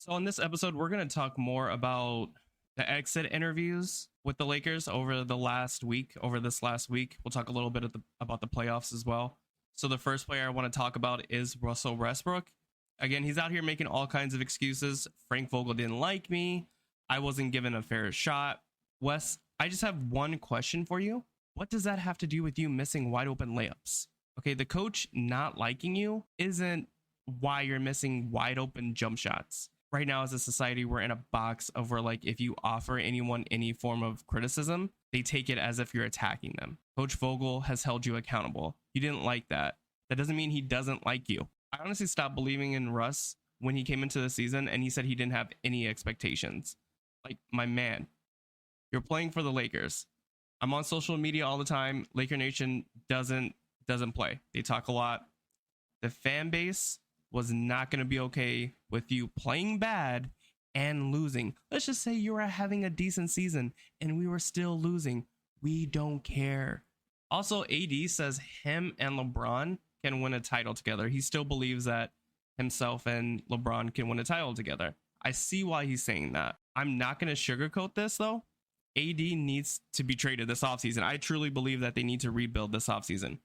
So in this episode, we're going to talk more about the exit interviews with the Lakers over this last week. We'll talk a little bit about the playoffs as well. So the first player I want to talk about is Russell Westbrook. Again, he's out here making all kinds of excuses. Frank Vogel didn't like me. I wasn't given a fair shot. Wes, I just have one question for you. What does that have to do with you missing wide open layups? Okay, the coach not liking you isn't why you're missing wide open jump shots. Right now, as a society, we're in a box of where, like, if you offer anyone any form of criticism, they take it as if you're attacking them. Coach Vogel has held you accountable. You didn't like that. That doesn't mean he doesn't like you. I honestly stopped believing in Russ when he came into the season and he said he didn't have any expectations. Like, my man, you're playing for the Lakers. I'm on social media all the time. Laker Nation doesn't play. They talk a lot. The fan base was not going to be okay with you playing bad and losing. Let's just say you were having a decent season and we were still losing. We don't care. Also, AD says him and LeBron can win a title together. He still believes that himself and LeBron can win a title together. I see why he's saying that. I'm not going to sugarcoat this though. AD needs to be traded this offseason. I truly believe that they need to rebuild this offseason.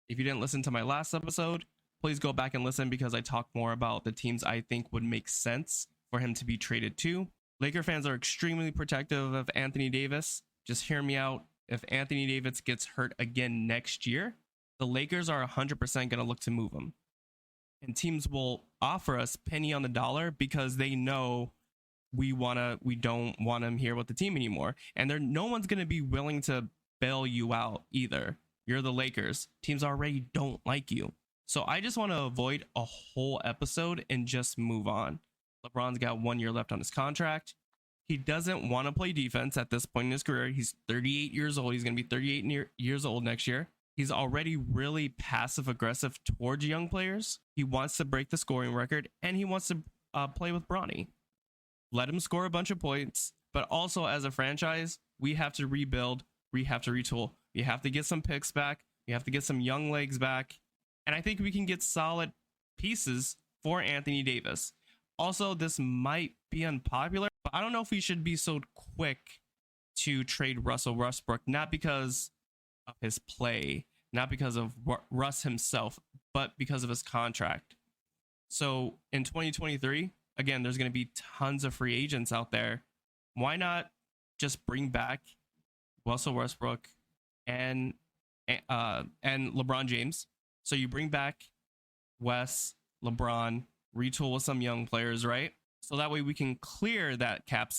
If you didn't listen to my last episode, please go back and listen because I talk more about the teams I think would make sense for him to be traded to. Laker fans are extremely protective of Anthony Davis. Just hear me out. If Anthony Davis gets hurt again next year, the Lakers are 100% going to look to move him. And teams will offer us penny on the dollar because they know we don't want him here with the team anymore. And no one's going to be willing to bail you out either. You're the Lakers. Teams already don't like you. So I just want to avoid a whole episode and just move on. LeBron's got 1 year left on his contract. He doesn't want to play defense at this point in his career. He's 38 years old. He's going to be 38 years old next year. He's already really passive aggressive towards young players. He wants to break the scoring record and he wants to play with Bronny. Let him score a bunch of points. But also as a franchise, we have to rebuild. We have to retool. We have to get some picks back. We have to get some young legs back. And I think we can get solid pieces for Anthony Davis. Also, this might be unpopular, but I don't know if we should be so quick to trade Russell Westbrook, not because of his play, not because of Russ himself, but because of his contract. So in 2023, again, there's going to be tons of free agents out there. Why not just bring back Russell Westbrook and LeBron James? So you bring back Wes, LeBron, retool with some young players, right? So that way we can clear that cap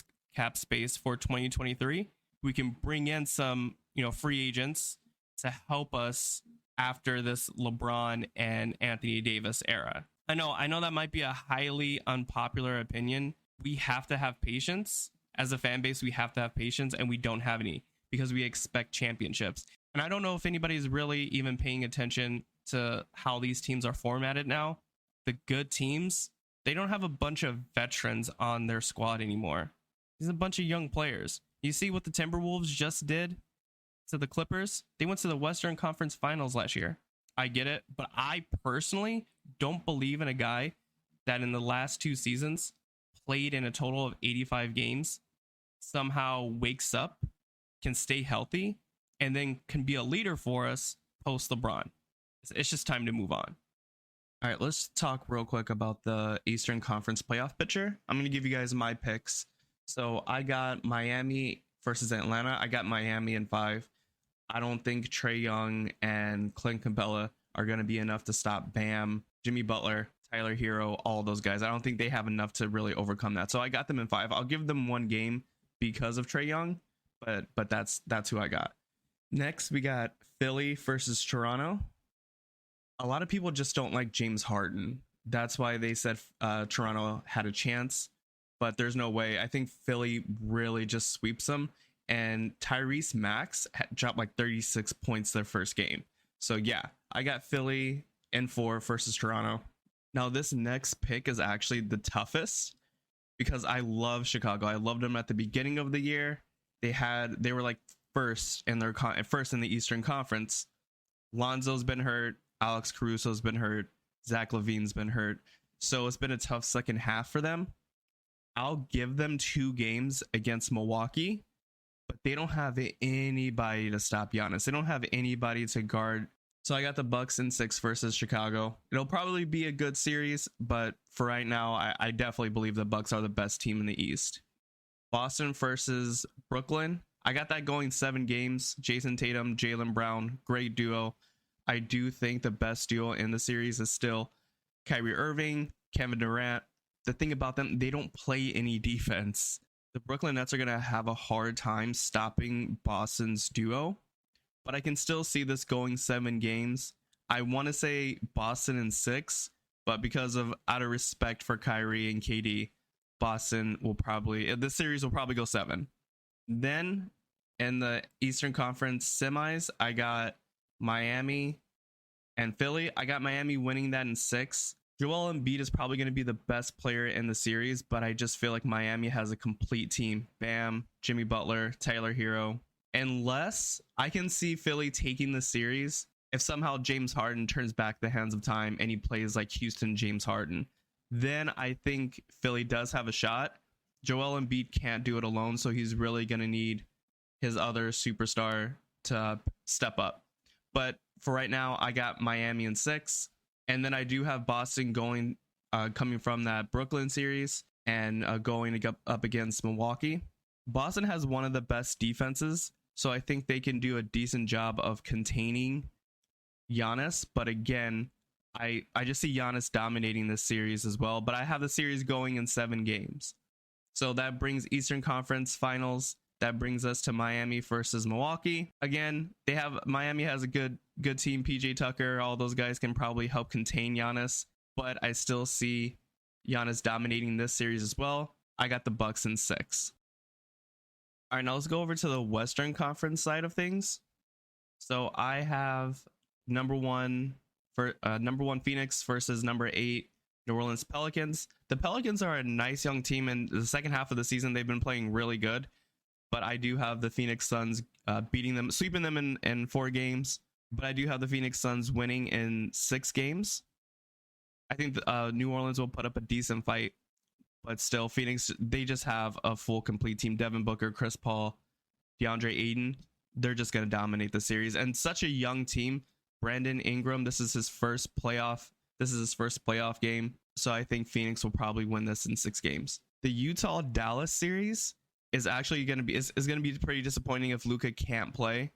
space for 2023. We can bring in some, free agents to help us after this LeBron and Anthony Davis era. I know that might be a highly unpopular opinion. We have to have patience. As a fan base, we have to have patience, and we don't have any because we expect championships. And I don't know if anybody's really even paying attention to how these teams are formatted now. The good teams, they don't have a bunch of veterans on their squad anymore. There's a bunch of young players. You see what the Timberwolves just did to the Clippers? They went to the Western Conference Finals last year. I get it, but I personally don't believe in a guy that in the last 2 seasons played in a total of 85 games, somehow wakes up, can stay healthy, and then can be a leader for us post LeBron. It's just time to move on. All right, let's talk real quick about the Eastern Conference playoff picture. I'm going to give you guys my picks. So I got Miami versus Atlanta. I got Miami in 5. I don't think Trae Young and Clint Capella are going to be enough to stop Bam, Jimmy Butler, Tyler Hero, all those guys. I don't think they have enough to really overcome that. So I got them in 5. I'll give them 1 game because of Trae Young, but that's who I got. Next, we got Philly versus Toronto. A lot of people just don't like James Harden. That's why they said Toronto had a chance, but there's no way. I think Philly really just sweeps them. And Tyrese Max dropped like 36 points their first game. So yeah, I got Philly in 4 versus Toronto. Now this next pick is actually the toughest because I love Chicago. I loved them at the beginning of the year. They were like first in the Eastern Conference. Lonzo's been hurt. Alex Caruso's been hurt. Zach LaVine's been hurt. So it's been a tough second half for them. I'll give them 2 games against Milwaukee, but they don't have anybody to stop Giannis. They don't have anybody to guard. So I got the Bucks in 6 versus Chicago. It'll probably be a good series, but for right now, I definitely believe the Bucks are the best team in the East. Boston versus Brooklyn. I got that going 7 games. Jason Tatum, Jaylen Brown, great duo. I do think the best duo in the series is still Kyrie Irving, Kevin Durant. The thing about them, they don't play any defense. The Brooklyn Nets are going to have a hard time stopping Boston's duo, but I can still see this going 7 games. I want to say Boston in 6, but because of out of respect for Kyrie and KD, Boston will probably, this series will probably go 7. Then in the Eastern Conference semis, I got Miami and Philly. I got Miami winning that in 6. Joel Embiid is probably going to be the best player in the series, but I just feel like Miami has a complete team. Bam, Jimmy Butler, Tyler Hero. Unless I can see Philly taking the series if somehow James Harden turns back the hands of time and he plays like Houston James Harden. Then I think Philly does have a shot. Joel Embiid can't do it alone, so he's really going to need his other superstar to step up. But for right now, I got Miami in 6. And then I do have Boston going, coming from that Brooklyn series and going up against Milwaukee. Boston has one of the best defenses, so I think they can do a decent job of containing Giannis. But again, I just see Giannis dominating this series as well. But I have the series going in 7 games. So that brings Eastern Conference Finals. That brings us to Miami versus Milwaukee. Again, Miami has a good team. PJ Tucker, all those guys can probably help contain Giannis, but I still see Giannis dominating this series as well. I got the Bucks in 6. All right, now let's go over to the Western Conference side of things. So I have number 1 Phoenix versus number 8 New Orleans Pelicans. The Pelicans are a nice young team, and the second half of the season they've been playing really good. But I do have the Phoenix Suns sweeping them in 4 games. But I do have the Phoenix Suns winning in 6 games. I think New Orleans will put up a decent fight. But still, Phoenix, they just have a full, complete team. Devin Booker, Chris Paul, DeAndre Ayton. They're just going to dominate the series. And such a young team. Brandon Ingram, this is his first playoff game. So I think Phoenix will probably win this in 6 games. The Utah-Dallas series is actually going to be pretty disappointing if Luka can't play.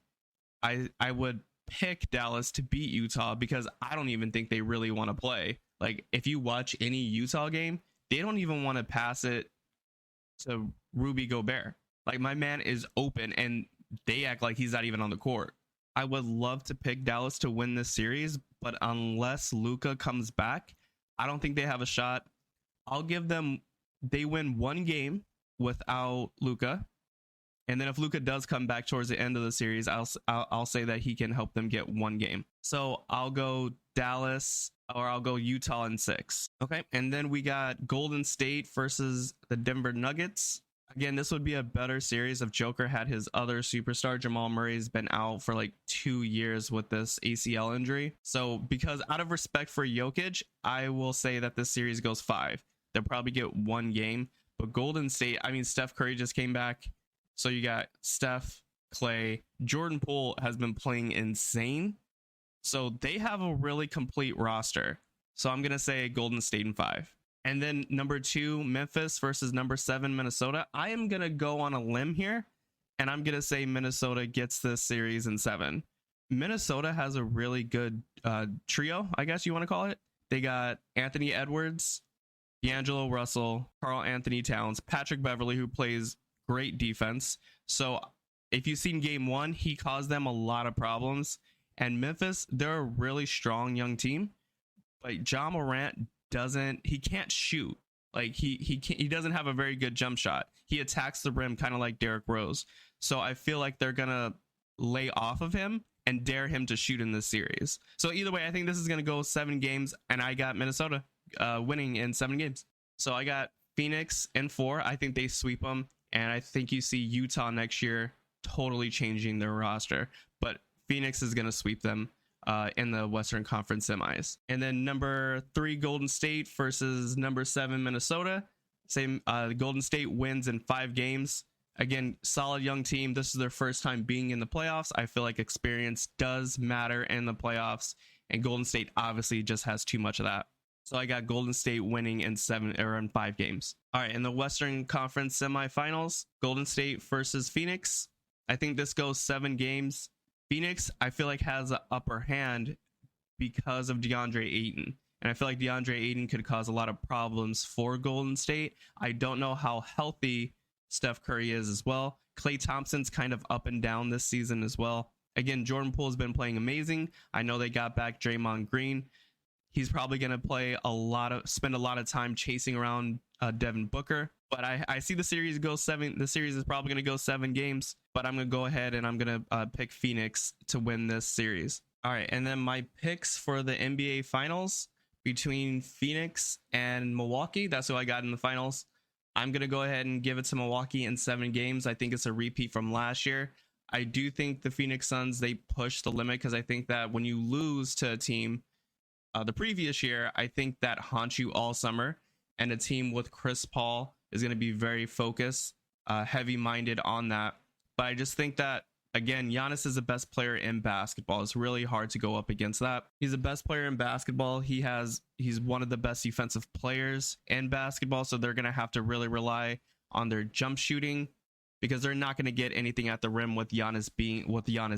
I would pick Dallas to beat Utah because I don't even think they really want to play. Like, if you watch any Utah game, they don't even want to pass it to Rudy Gobert. Like, my man is open and they act like he's not even on the court. I would love to pick Dallas to win this series, but unless Luka comes back, I don't think they have a shot. I'll give them, they win 1 game without Luka, and then if Luka does come back towards the end of the series, I'll say that he can help them get 1 game. So I'll go Dallas, or I'll go Utah in 6. Okay, and then we got Golden State versus the Denver Nuggets. Again, this would be a better series if Joker had his other superstar. Jamal Murray's been out for like 2 years with this ACL injury. So because out of respect for Jokic, I will say that this series goes 5. They'll probably get 1 game. But Golden State, I mean, Steph Curry just came back. So you got Steph, Clay, Jordan Poole has been playing insane. So they have a really complete roster. So I'm going to say Golden State in 5. And then number 2, Memphis versus number 7, Minnesota. I am going to go on a limb here, and I'm going to say Minnesota gets this series in 7. Minnesota has a really good trio, I guess you want to call it. They got Anthony Edwards, D'Angelo Russell, Karl Anthony Towns, Patrick Beverley, who plays great defense. So if you've seen game 1, he caused them a lot of problems. And Memphis, they're a really strong young team. But Ja Morant can't shoot. Like he doesn't have a very good jump shot. He attacks the rim kind of like Derrick Rose. So I feel like they're going to lay off of him and dare him to shoot in this series. So either way, I think this is going to go 7 games, and I got Minnesota winning in 7 games. So I got Phoenix in 4. I think they sweep them, and I think you see Utah next year totally changing their roster. But Phoenix is going to sweep them in the Western Conference semis. And then number 3, Golden State versus number 7, Minnesota. Same. Golden State wins in 5 games. Again, solid young team. This is their first time being in the playoffs. I feel like experience does matter in the playoffs, and Golden State obviously just has too much of that. So I got Golden State winning in 5 games. All right, in the Western Conference semifinals, Golden State versus Phoenix. I think this goes 7 games. Phoenix, I feel like, has an upper hand because of DeAndre Ayton. And I feel like DeAndre Ayton could cause a lot of problems for Golden State. I don't know how healthy Steph Curry is as well. Klay Thompson's kind of up and down this season as well. Again, Jordan Poole has been playing amazing. I know they got back Draymond Green. He's probably going to spend a lot of time chasing around Devin Booker. But I see the series go 7. The series is probably going to go 7 games. But I'm going to go ahead and I'm going to pick Phoenix to win this series. All right, and then my picks for the NBA Finals between Phoenix and Milwaukee. That's who I got in the finals. I'm going to go ahead and give it to Milwaukee in 7 games. I think it's a repeat from last year. I do think the Phoenix Suns, they push the limit because I think that when you lose to a team the previous year, I think that haunts you all summer. And a team with Chris Paul is going to be very focused, heavy-minded on that. But I just think that, again, Giannis is the best player in basketball. It's really hard to go up against that. He's the best player in basketball. He's one of the best defensive players in basketball. So they're going to have to really rely on their jump shooting because they're not going to get anything at the rim with Giannis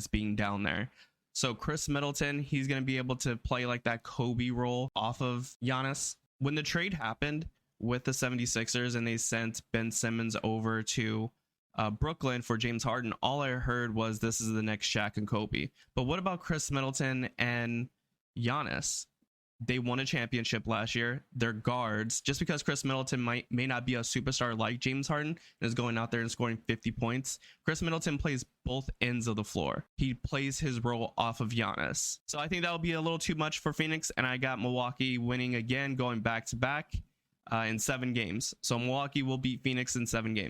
being down there. So Chris Middleton, he's going to be able to play like that Kobe role off of Giannis. When the trade happened with the 76ers and they sent Ben Simmons over to Brooklyn for James Harden, all I heard was this is the next Shaq and Kobe. But what about Chris Middleton and Giannis? They won a championship last year. They're guards. Just because Chris Middleton may not be a superstar like James Harden and is going out there and scoring 50 points, Chris Middleton plays both ends of the floor. He plays his role off of Giannis. So I think that will be a little too much for Phoenix, and I got Milwaukee winning again, going back to back in 7 games. So Milwaukee will beat Phoenix in 7 games.